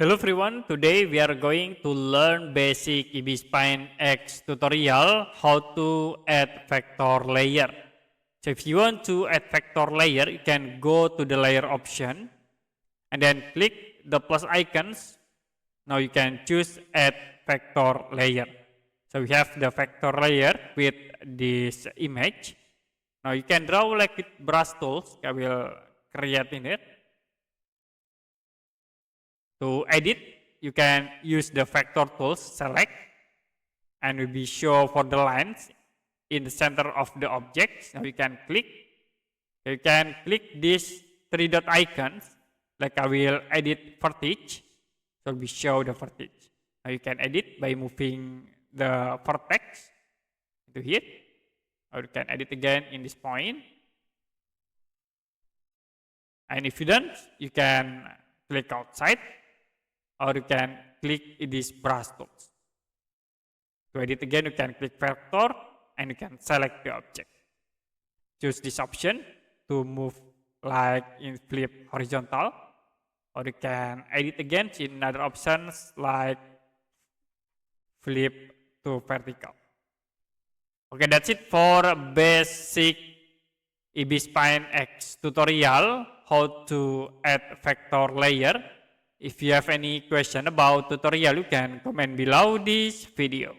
Hello everyone, today we are going to learn basic Ibis X tutorial how to add vector layer. So if you want to add vector layer, you can go to the layer option and then click the plus icons. Now you can choose add vector layer. So we have the vector layer with this image. Now you can draw like with brush tools. I will create in it. To edit, you can use the vector tools, select, and will be show for the lines in the center of the object. Now you can click. You can click these three dot icons, like I will edit vertex, so we show the vertex. Now you can edit by moving the vertex to here, or you can edit again in this point. And if you don't, you can click outside, or you can click this brush tools. To edit again, you can click vector and you can select the object. Choose this option to move like in flip horizontal, or you can edit again in other options like flip to vertical. Okay, that's it for basic Ibis X tutorial how to add vector layer. If you have any question about tutorial, you can comment below this video.